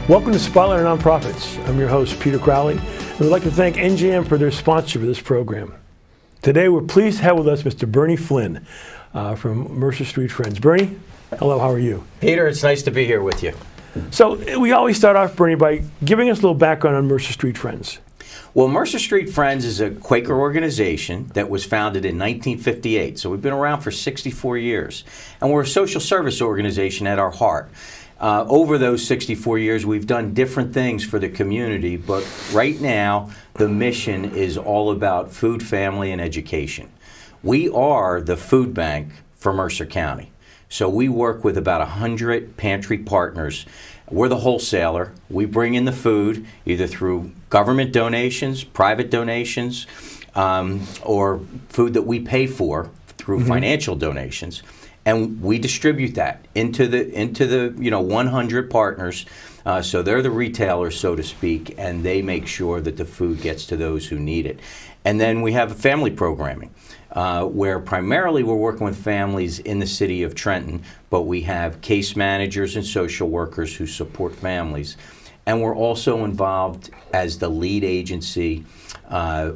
Welcome to Spotlight on Nonprofits. I'm your host, Peter Crowley, and we'd like to thank NJM for their sponsorship of this program. Today, we're pleased to have with us Mr. Bernie Flynn from Mercer Street Friends. Bernie, hello, how are you? Peter, it's nice to be here with you. So we always start off, Bernie, by giving us a little background on Mercer Street Friends. Well, Mercer Street Friends is a Quaker organization that was founded in 1958. So we've been around for 64 years. And we're a social service organization at our heart. Over those 64 years, we've done different things for the community, but right now, the mission is all about food, family, and education. We are the food bank for Mercer County. So we work with about 100 pantry partners. We're the wholesaler. We bring in the food either through government donations, private donations, or food that we pay for through financial donations. And we distribute that into the 100 partners. So they're the retailers, so to speak, and they make sure that the food gets to those who need it. And then we have family programming, where primarily we're working with families in the city of Trenton, but we have case managers and social workers who support families. And we're also involved as the lead agency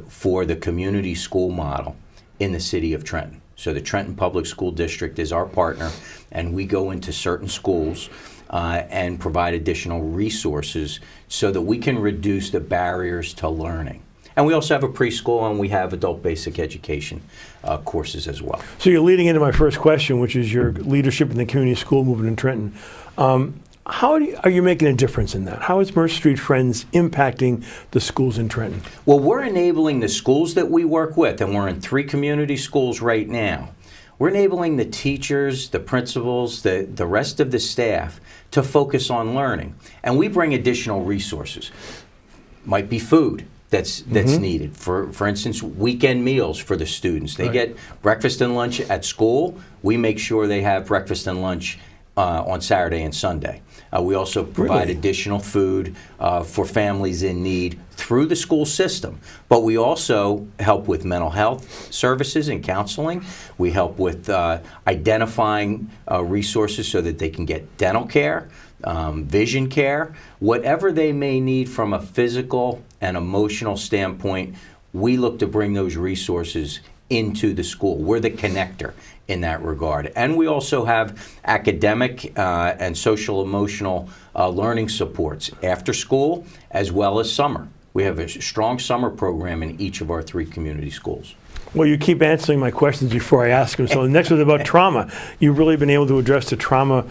for the community school model in the city of Trenton. So the Trenton Public School District is our partner, and we go into certain schools and provide additional resources so that we can reduce the barriers to learning. And we also have a preschool, and we have adult basic education courses as well. So you're leading into my first question, which is your leadership in the community school movement in Trenton. How are you making a difference in that? How is Mercer Street Friends impacting the schools in Trenton? Well, we're enabling the schools that we work with, and we're in 3 community schools right now. We're enabling the teachers, the principals, the rest of the staff to focus on learning. And we bring additional resources. Might be food that's needed. For instance, weekend meals for the students. They get breakfast and lunch at school. We make sure they have breakfast and lunch on Saturday and Sunday. We also provide additional food for families in need through the school system. But we also help with mental health services and counseling. We help with identifying resources so that they can get dental care, vision care, whatever they may need from a physical and emotional standpoint. We look to bring those resources into the school. We're the connector in that regard. And we also have academic and social emotional learning supports after school as well as summer. We have a strong summer program in each of our 3 community schools. Well, you keep answering my questions before I ask them. So the next one's about trauma. You've really been able to address the trauma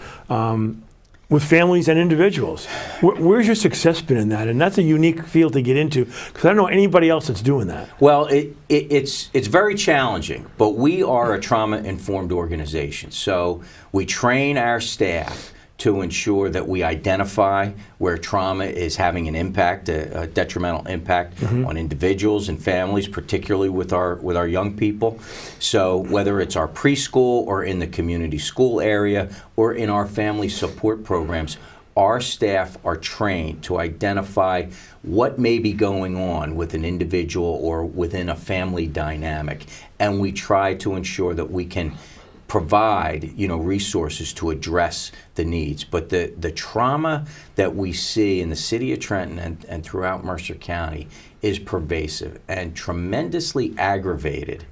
with families and individuals. Where's your success been in that? And that's a unique field to get into, because I don't know anybody else that's doing that. Well, it's very challenging, but we are a trauma-informed organization. So we train our staff to ensure that we identify where trauma is having an impact, a detrimental impact on individuals and families, particularly with our young people. So whether it's our preschool or in the community school area or in our family support programs, our staff are trained to identify what may be going on with an individual or within a family dynamic. And we try to ensure that we can provide resources to address the needs. But the trauma that we see in the city of Trenton and throughout Mercer County is pervasive and tremendously aggravated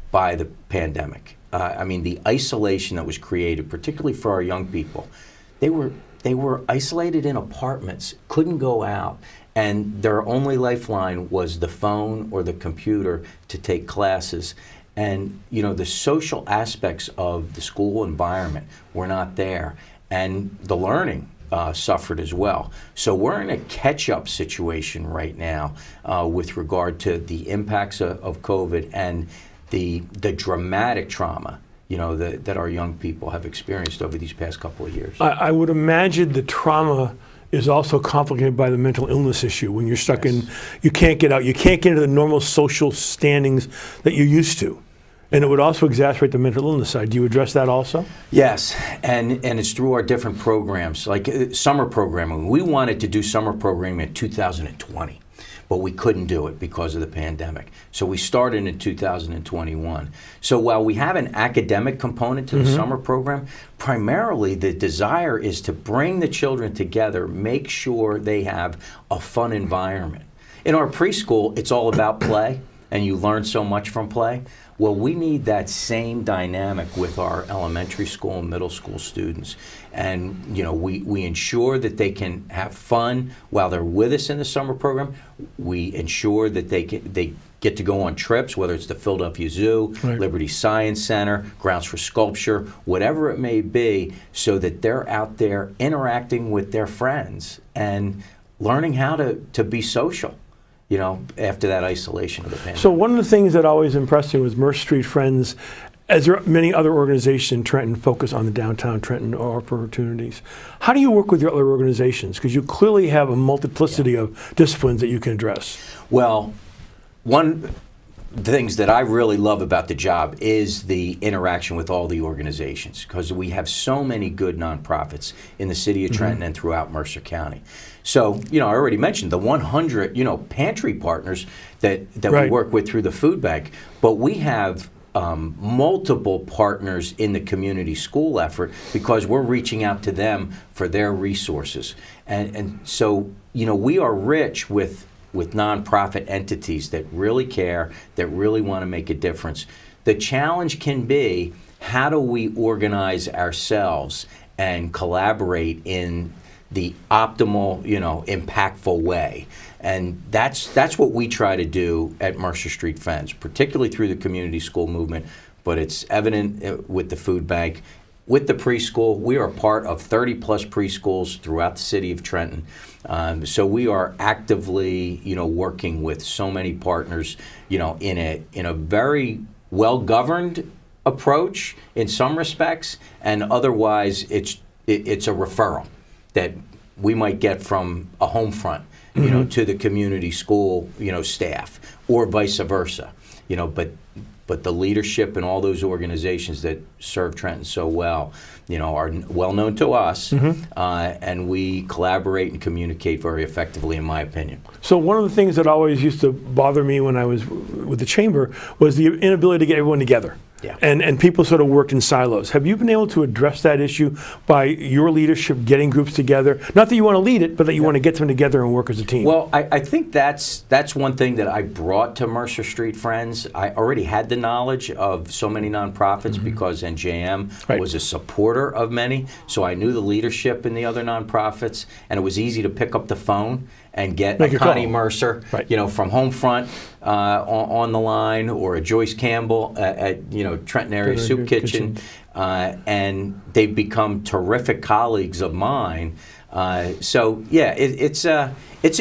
by the pandemic. The isolation that was created, particularly for our young people, they were isolated in apartments, couldn't go out, and their only lifeline was the phone or the computer to take classes. And the social aspects of the school environment were not there, and the learning suffered as well. So we're in a catch-up situation right now with regard to the impacts of COVID and the dramatic trauma that our young people have experienced over these past couple of years. I would imagine the trauma is also complicated by the mental illness issue. When you're stuck in, you can't get out, you can't get into the normal social standings that you're used to. And it would also exacerbate the mental illness side. Do you address that also? Yes, and it's through our different programs, like summer programming. We wanted to do summer programming in 2020. but we couldn't do it because of the pandemic. So we started in 2021. So while we have an academic component to the summer program, primarily the desire is to bring the children together, make sure they have a fun environment. In our preschool, it's all about play, and you learn so much from play. Well, we need that same dynamic with our elementary school and middle school students. And, you know, we ensure that they can have fun while they're with us in the summer program. We ensure that they get to go on trips, whether it's the Philadelphia Zoo, right. Liberty Science Center, Grounds for Sculpture, whatever it may be, so that they're out there interacting with their friends and learning how to be social, you know, after that isolation of the pandemic. So one of the things that always impressed me was Mercer Street Friends, as there are many other organizations in Trenton focus on the downtown Trenton opportunities. How do you work with your other organizations? Because you clearly have a multiplicity of disciplines that you can address. Well, one things that I really love about the job is the interaction with all the organizations, because we have so many good nonprofits in the city of Trenton and throughout Mercer County. So, you know, I already mentioned the 100, you know, pantry partners that right. we work with through the food bank, but we have multiple partners in the community school effort because we're reaching out to them for their resources. And so, you know, we are rich with nonprofit entities that really care, that really want to make a difference. The challenge can be, how do we organize ourselves and collaborate in the optimal, you know, impactful way? And that's what we try to do at Mercer Street Friends, particularly through the community school movement, but it's evident with the food bank. With the preschool, we are part of 30 plus preschools throughout the city of Trenton. So we are actively, you know, working with so many partners, you know, in a very well-governed approach in some respects, and otherwise it's a referral that we might get from a home front, you know, to the community school, you know, staff, or vice versa, you know, but the leadership and all those organizations that serve Trenton so well, you know, are well known to us, and we collaborate and communicate very effectively, in my opinion. So one of the things that always used to bother me when I was with the chamber was the inability to get everyone together. Yeah. And people sort of worked in silos. Have you been able to address that issue by your leadership getting groups together? Not that you want to lead it, but that you want to get them together and work as a team. Well, I think that's one thing that I brought to Mercer Street Friends. I already had the knowledge of so many nonprofits because NJM right. was a supporter of many, so I knew the leadership in the other nonprofits, and it was easy to pick up the phone and get a Connie Mercer, right. you know, from Home Front on the line, or a Joyce Campbell at you know, Trenton Area Soup Kitchen, and they've become terrific colleagues of mine. So yeah, it's a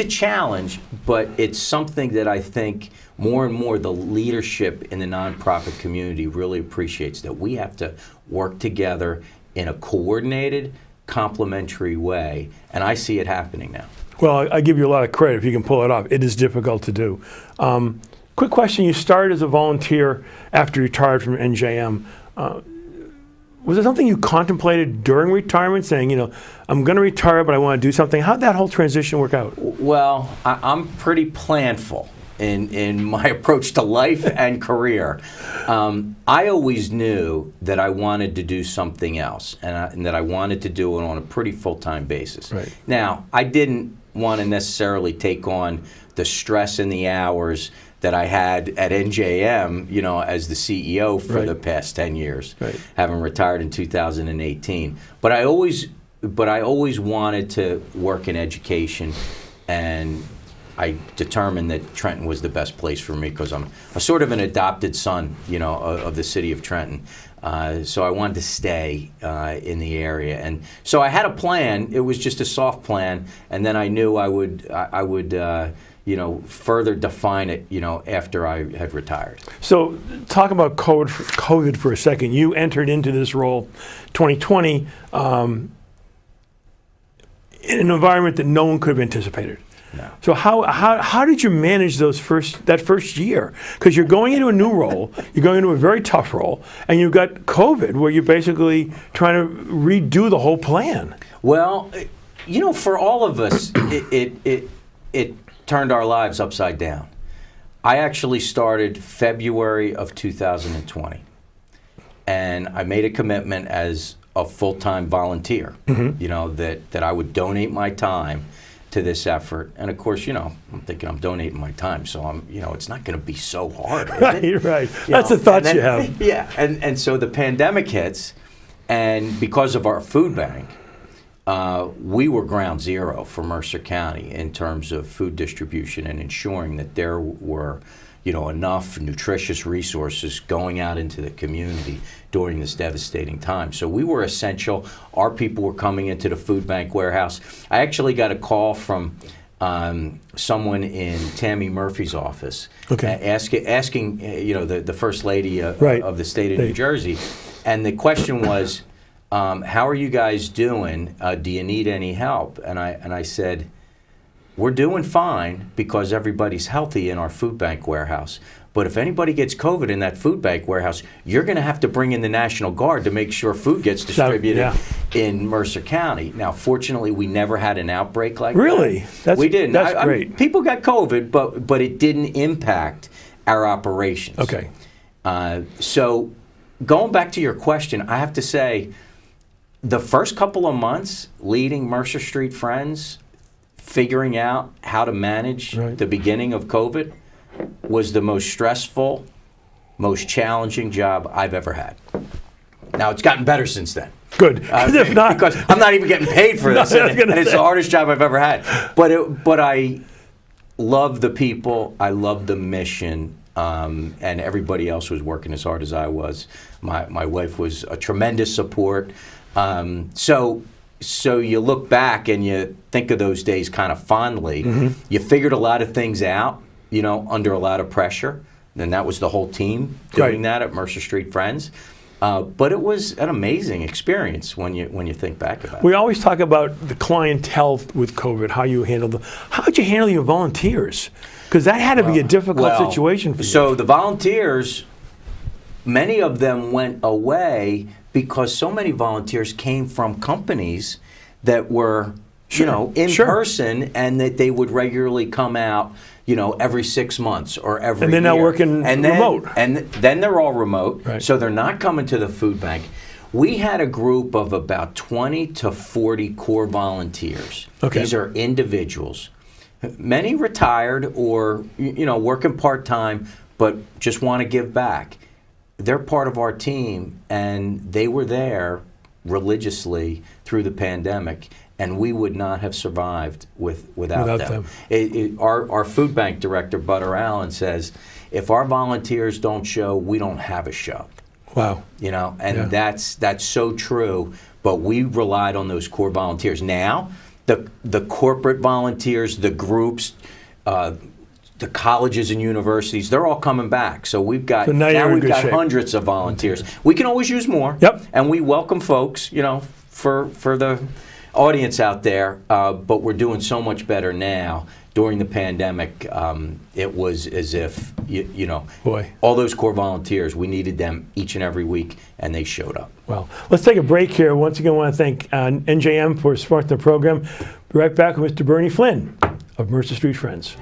challenge, but it's something that I think more and more the leadership in the nonprofit community really appreciates, that we have to work together in a coordinated, complementary way, and I see it happening now. Well, I give you a lot of credit if you can pull it off. It is difficult to do. Quick question, you started as a volunteer after you retired from NJM. Was there something you contemplated during retirement, saying, you know, I'm going to retire, but I want to do something? How'd that whole transition work out? Well, I'm pretty planful in my approach to life and career. I always knew that I wanted to do something else, and that I wanted to do it on a pretty full-time basis. Right. Now, I didn't want to necessarily take on the stress and the hours that I had at NJM, you know, as the CEO for right. the past 10 years, right. having retired in 2018. But I always wanted to work in education, and I determined that Trenton was the best place for me, because I'm a sort of an adopted son, you know, of the city of Trenton. So I wanted to stay in the area, and so I had a plan. It was just a soft plan, and then I knew I would you know, further define it, you know, after I had retired. So talk about COVID for a second. You entered into this role 2020 in an environment that no one could have anticipated. No. So how did you manage that first year? Because you're going into a new role, you're going into a very tough role, and you've got COVID, where you're basically trying to redo the whole plan. Well, you know, for all of us, it turned our lives upside down. I actually started February of 2020, and I made a commitment as a full-time volunteer, that I would donate my time to this effort. And of course, I'm thinking I'm donating my time, so it's not going to be so hard, is it? Right. That's the thoughts you have. Yeah, and so the pandemic hits, and because of our food bank, we were ground zero for Mercer County in terms of food distribution and ensuring that there were, enough nutritious resources going out into the community during this devastating time. So we were essential. Our people were coming into the food bank warehouse. I actually got a call from someone in Tammy Murphy's office, asking, the first lady of the state of New Jersey, and the question was, how are you guys doing? Do you need any help? And I said, we're doing fine because everybody's healthy in our food bank warehouse. But if anybody gets COVID in that food bank warehouse, you're going to have to bring in the National Guard to make sure food gets distributed in Mercer County. Now, fortunately, we never had an outbreak like that. Really? We didn't. That's great. People got COVID, but it didn't impact our operations. Okay. So going back to your question, I have to say, the first couple of months leading Mercer Street Friends, figuring out how to manage the beginning of COVID was the most stressful, most challenging job I've ever had. Now, it's gotten better since then. Good. If not, because I'm not even getting paid for this, and it's the hardest job I've ever had. But I love the people, I love the mission, and everybody else was working as hard as I was. My wife was a tremendous support. So you look back and you think of those days kind of fondly. Mm-hmm. You figured a lot of things out, under a lot of pressure. And that was the whole team doing that at Mercer Street Friends. But it was an amazing experience when you think back about it. We always talk about the clientele with COVID, how you handled them. How did you handle your volunteers? Because that had to be a difficult situation for you. So the volunteers, many of them went away because so many volunteers came from companies that were, in person, and that they would regularly come out, every 6 months or every year. And they're now working remote. And then they're all remote, right. So they're not coming to the food bank. We had a group of about 20 to 40 core volunteers. Okay. These are individuals, many retired or, working part-time, but just want to give back. They're part of our team, and they were there religiously through the pandemic, and we would not have survived without them. Our food bank director, Butter Allen, says, if our volunteers don't show, we don't have a show. Wow. That's so true, but we relied on those core volunteers. Now, the corporate volunteers, the groups, the colleges and universities, they're all coming back. So we've got hundreds of volunteers. We can always use more. Yep. And we welcome folks, for the audience out there. But we're doing so much better now. During the pandemic, it was as if all those core volunteers, we needed them each and every week, and they showed up. Well, let's take a break here. Once again, I want to thank NJM for sponsoring the program. Be right back with Mr. Bernie Flynn of Mercer Street Friends.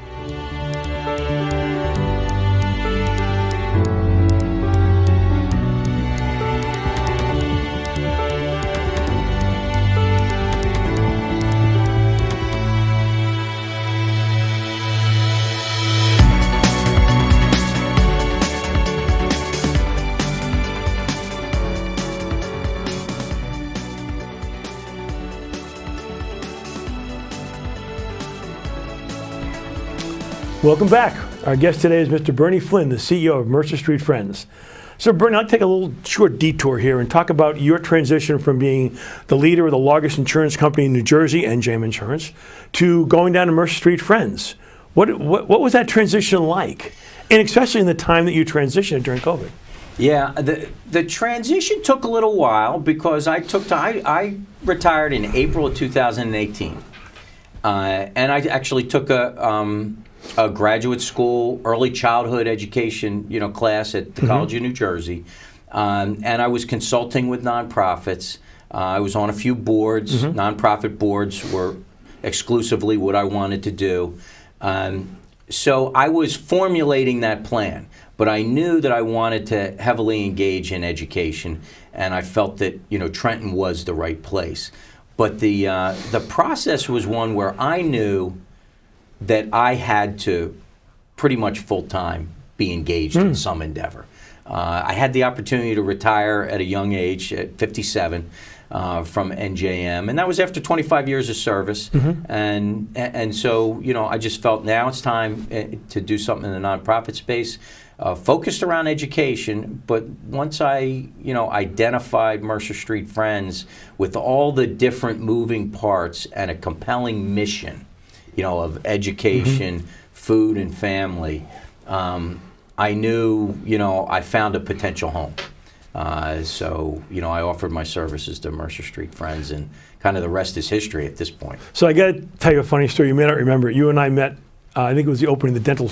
Welcome back. Our guest today is Mr. Bernie Flynn, the CEO of Mercer Street Friends. So Bernie, I'll take a little short detour here and talk about your transition from being the leader of the largest insurance company in New Jersey, NJM Insurance, to going down to Mercer Street Friends. What was that transition like? And especially in the time that you transitioned during COVID. Yeah, the transition took a little while because I retired in April of 2018. And I actually took a graduate school early childhood education class at the College of New Jersey, and I was consulting with nonprofits. I was on a few boards. Nonprofit boards were exclusively what I wanted to do. So I was formulating that plan, but I knew that I wanted to heavily engage in education, and I felt that Trenton was the right place. But the process was one where I knew that I had to pretty much full-time be engaged in some endeavor. I had the opportunity to retire at a young age, at 57, from NJM, and that was after 25 years of service. And so I just felt now it's time to do something in the nonprofit space, focused around education. But once I identified Mercer Street Friends with all the different moving parts and a compelling mission, of education, food, and family, I knew I found a potential home. So I offered my services to Mercer Street Friends, and kind of the rest is history at this point. So I got to tell you a funny story. You may not remember it. You and I met, I think it was the opening of the dental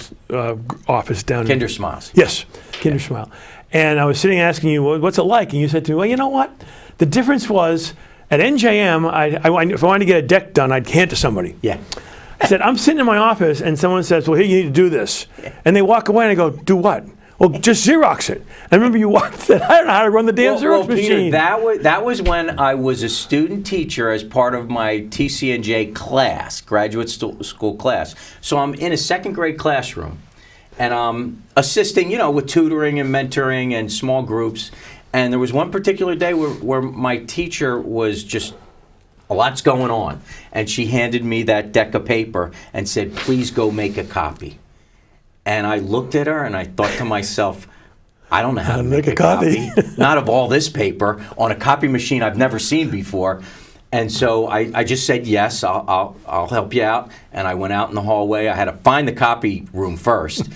office down Kinder Smiles. Yes, Kinder Smile. And I was sitting asking you, well, what's it like? And you said to me, well, you know what? The difference was at NJM, if I wanted to get a deck done, I'd hand it to somebody. Yeah. I said, I'm sitting in my office, and someone says, well, here, you need to do this. And they walk away, and I go, do what? Well, just Xerox it. I remember you said, I don't know how to run the damn Xerox machine. Peter, that was when I was a student teacher as part of my TCNJ class, graduate school class. So I'm in a second grade classroom, and I'm assisting, with tutoring and mentoring and small groups. And there was one particular day where my teacher was just, a lot's going on, and she handed me that deck of paper and said, please go make a copy. And I looked at her and I thought to myself, I don't know how to make a copy. Not of all this paper on a copy machine I've never seen before. And so I just said, yes, I'll help you out. And I went out in the hallway. I had to find the copy room first.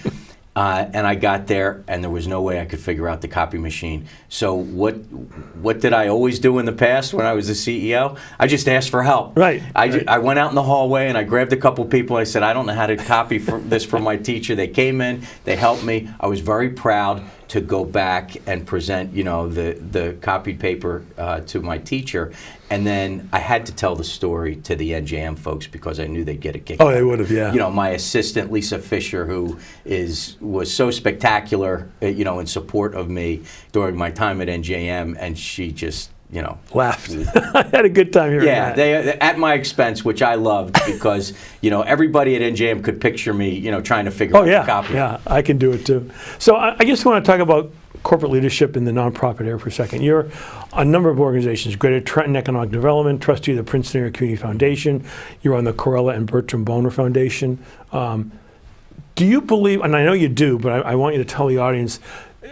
And I got there, and there was no way I could figure out the copy machine. So what did I always do in the past when I was the CEO? I just asked for help. Right. I went out in the hallway, and I grabbed a couple people. I said, I don't know how to copy this for my teacher. They came in. They helped me. I was very proud to go back and present, the copied paper to my teacher. And then I had to tell the story to the NJM folks because I knew they'd get a kick. Oh, they would have, yeah. My assistant, Lisa Fisher, who was so spectacular, in support of me during my time at NJM, and she just, laughed. I had a good time hearing that. Yeah, they at my expense, which I loved because, everybody at NJM could picture me, trying to figure out the copy. Yeah, I can do it too. So I just want to talk about corporate leadership in the nonprofit area for a second. You're a number of organizations, Greater Trenton Economic Development, trustee of the Princeton Area Community Foundation. You're on the Corella and Bertram Boner Foundation. Do you believe, and I know you do, but I want you to tell the audience,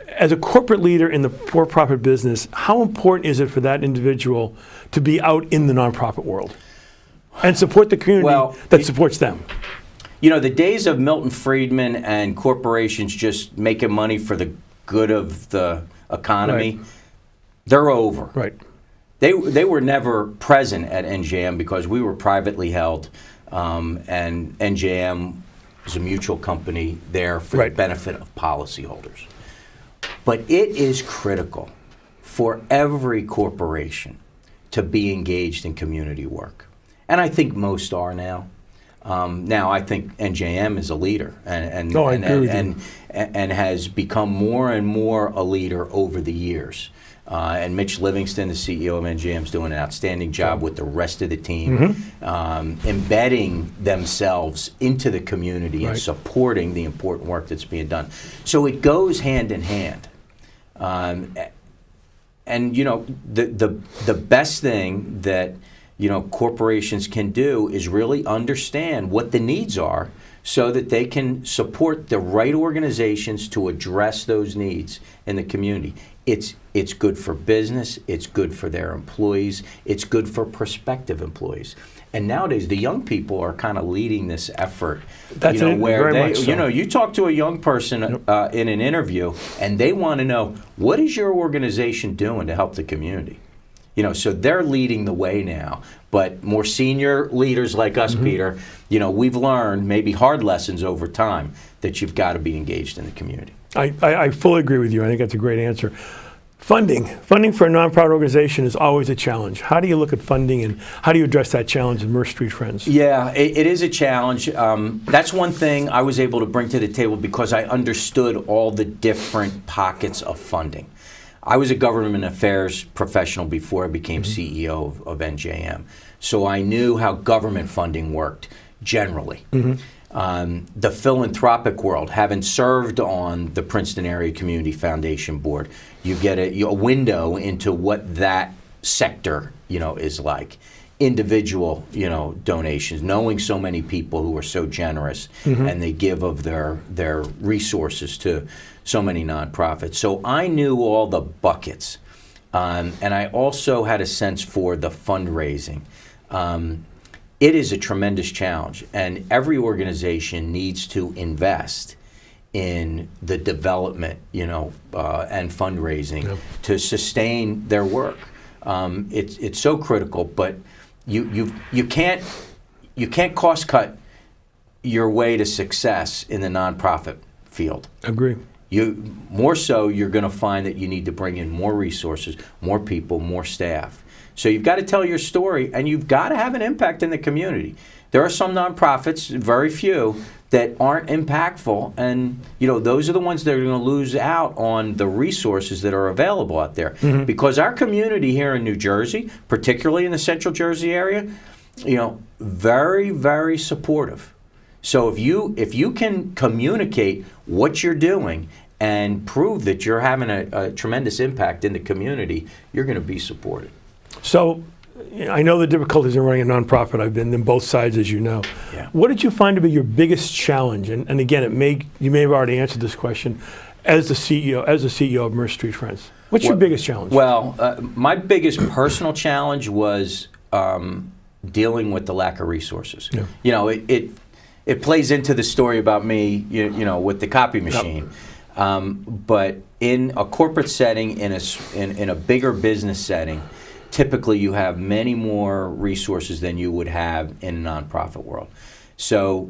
as a corporate leader in the for-profit business, how important is it for that individual to be out in the nonprofit world and support the community that supports them? The days of Milton Friedman and corporations just making money for the good of the economy, they're over. Right. They were never present at NJM because we were privately held, and NJM is a mutual company there for the benefit of policyholders. But it is critical for every corporation to be engaged in community work. And I think most are now. Now I think NJM is a leader and has become more and more a leader over the years. And Mitch Livingston, the CEO of NJM, is doing an outstanding job with the rest of the team, embedding themselves into the community and supporting the important work that's being done. So it goes hand in hand. And the best thing that corporations can do is really understand what the needs are so that they can support the right organizations to address those needs in the community. It's good for business, it's good for their employees, it's good for prospective employees. And nowadays, the young people are kind of leading this effort. That's where very much so. You talk to a young person in an interview, and they want to know, what is your organization doing to help the community? So they're leading the way now. But more senior leaders like us, Peter, we've learned maybe hard lessons over time that you've got to be engaged in the community. I fully agree with you. I think that's a great answer. Funding for a nonprofit organization is always a challenge. How do you look at funding, and how do you address that challenge in Mercer Street Friends? Yeah, it is a challenge. That's one thing I was able to bring to the table because I understood all the different pockets of funding. I was a government affairs professional before I became CEO of NJM, so I knew how government funding worked generally. The philanthropic world, having served on the Princeton Area Community Foundation Board, you get a window into what that sector, is like. Individual, donations, knowing so many people who are so generous and they give of their resources to so many nonprofits. So I knew all the buckets, and I also had a sense for the fundraising. It is a tremendous challenge, and every organization needs to invest in the development, and fundraising to sustain their work. It's so critical, but you can't cost cut your way to success in the nonprofit field. Agree. You're going to find that you need to bring in more resources, more people, more staff. So you've got to tell your story, and you've got to have an impact in the community. There are some nonprofits, very few, that aren't impactful, and those are the ones that are going to lose out on the resources that are available out there. Because our community here in New Jersey, particularly in the Central Jersey area, very, very supportive. So if you can communicate what you're doing and prove that you're having a tremendous impact in the community, you're going to be supported. So I know the difficulties in running a nonprofit. I've been in both sides, as you know. Yeah. What did you find to be your biggest challenge? And again, you may have already answered this question as the CEO of Mercer Street Friends. What's your biggest challenge? Well, my biggest personal challenge was dealing with the lack of resources. Yeah. It plays into the story about me, with the copy machine. But in a corporate setting, in a bigger business setting, typically you have many more resources than you would have in a nonprofit world. So,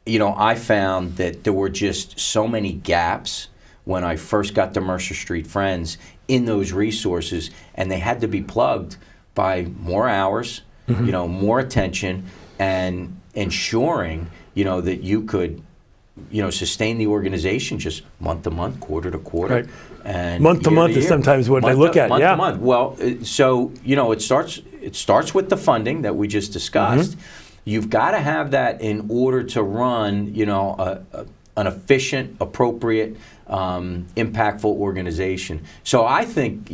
I found that there were just so many gaps when I first got to Mercer Street Friends in those resources, and they had to be plugged by more hours, more attention, and ensuring, that you could, sustain the organization just month to month, quarter to quarter. Right. And month to month is sometimes what I look at. Month to month. Well, so it starts with the funding that we just discussed. You've got to have that in order to run, an efficient, appropriate, impactful organization. So I think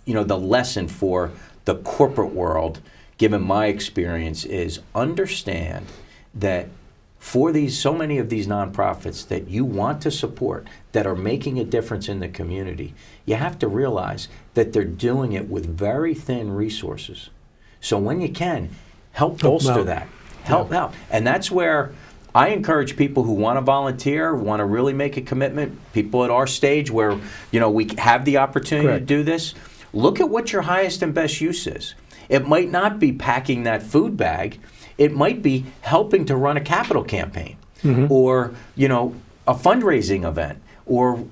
the lesson for the corporate world, given my experience, is understand that for so many of these nonprofits that you want to support, that are making a difference in the community, you have to realize that they're doing it with very thin resources. So when you can, help bolster that. Help out. And that's where I encourage people who want to volunteer, want to really make a commitment, people at our stage where we have the opportunity to do this, look at what your highest and best use is. It might not be packing that food bag. It might be helping to run a capital campaign, or a fundraising event, or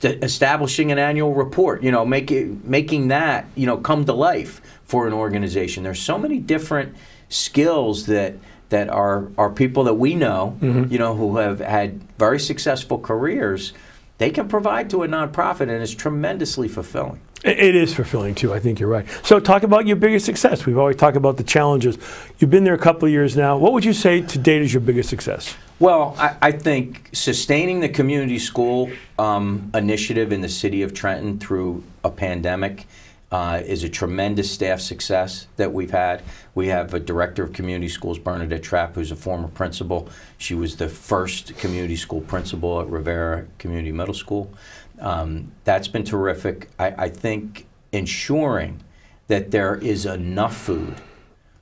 establishing an annual report. Making that come to life for an organization. There's so many different skills that are people that we know, who have had very successful careers. They can provide to a nonprofit, and it's tremendously fulfilling. It is fulfilling, too. I think you're right. So talk about your biggest success. We've always talked about the challenges. You've been there a couple of years now. What would you say to date is your biggest success? Well, I think sustaining the community school initiative in the city of Trenton through a pandemic is a tremendous staff success that we've had. We have a director of community schools, Bernadette Trapp, who's a former principal. She was the first community school principal at Rivera Community Middle School. That's been terrific. I think ensuring that there is enough food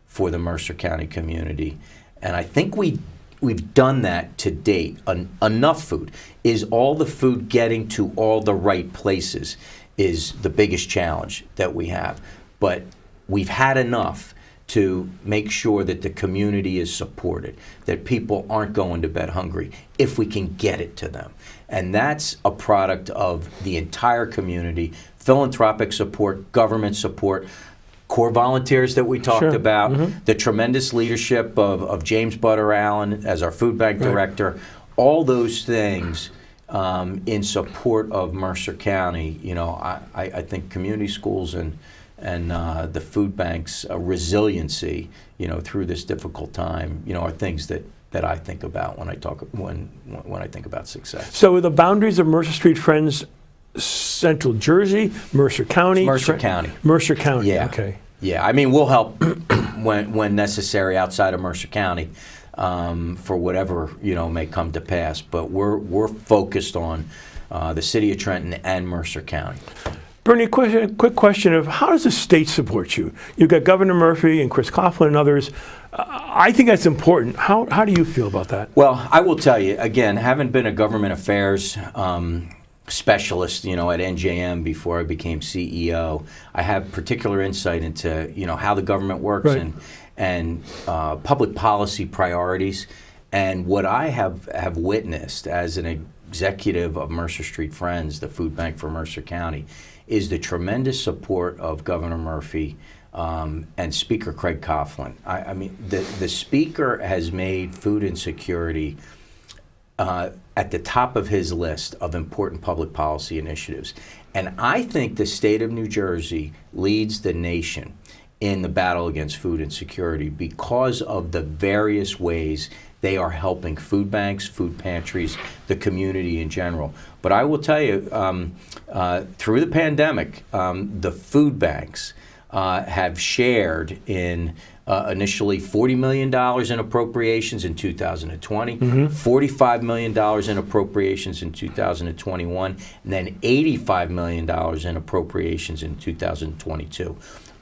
for the Mercer County community, and I think we've done that to date. Enough food. Is all the food getting to all the right places is the biggest challenge that we have. But we've had enough to make sure that the community is supported, that people aren't going to bed hungry if we can get it to them. And that's a product of the entire community, philanthropic support, government support, core volunteers that we talked about, the tremendous leadership of James Butter Allen as our food bank director, all those things in support of Mercer County. You know, I think community schools and the food bank's resiliency, you know, through this difficult time, you know, are things that I think about when I talk when I think about success. So the boundaries of Mercer Street Friends, Central Jersey, Mercer County. It's Mercer County. Mercer County. Yeah. Okay. Yeah. I mean, we'll help when necessary outside of Mercer County for whatever, you know, may come to pass. But we're focused on the city of Trenton and Mercer County. Bernie, a quick question of how does the state support you? You've got Governor Murphy and Chris Coughlin and others. I think that's important. How do you feel about that? Well, I will tell you, again, having been a government affairs specialist, you know, at NJM before I became CEO, I have particular insight into, you know, how the government works and public policy priorities. And what I have witnessed as an executive of Mercer Street Friends, the food bank for Mercer County, is the tremendous support of Governor Murphy and Speaker Craig Coughlin. I mean, the Speaker has made food insecurity at the top of his list of important public policy initiatives. And I think the state of New Jersey leads the nation in the battle against food insecurity because of the various ways they are helping food banks, food pantries, the community in general. But I will tell you, through the pandemic, the food banks have shared in initially $40 million in appropriations in 2020, $45 million in appropriations in 2021, and then $85 million in appropriations in 2022.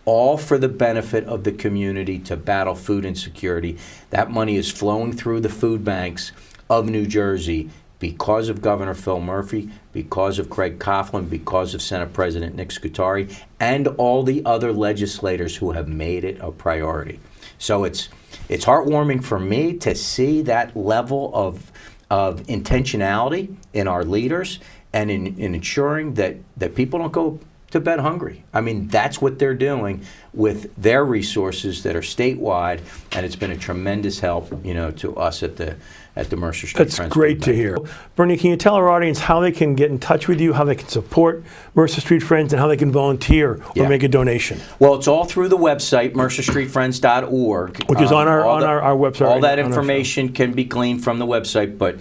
All for the benefit of the community to battle food insecurity. That money is flowing through the food banks of New Jersey because of Governor Phil Murphy, because of Craig Coughlin, because of Senate President Nick Scutari, and all the other legislators who have made it a priority. So it's heartwarming for me to see that level of intentionality in our leaders and in ensuring that people don't go to bed hungry. I mean, that's what they're doing with their resources that are statewide, and it's been a tremendous help, you know, to us at the Mercer Street Friends. That's great to hear. Bernie, can you tell our audience how they can get in touch with you, how they can support Mercer Street Friends, and how they can volunteer or make a donation? Well, it's all through the website, mercerstreetfriends.org. Which is on our website. All that information can be gleaned from the website, but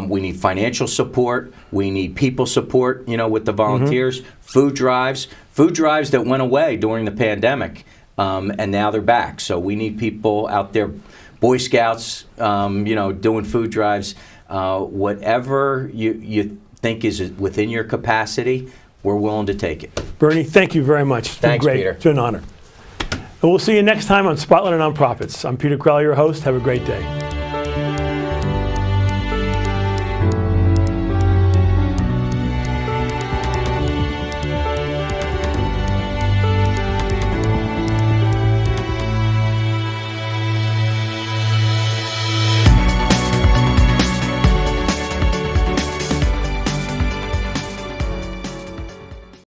we need financial support. We need people support, you know, with the volunteers. Food drives that went away during the pandemic, and now they're back. So we need people out there, Boy Scouts, you know, doing food drives. Whatever you think is within your capacity, we're willing to take it. Bernie, thank you very much. It's been Thanks, great. Peter. It's been an honor. And we'll see you next time on Spotlight on Nonprofits. I'm Peter Crowley, your host. Have a great day.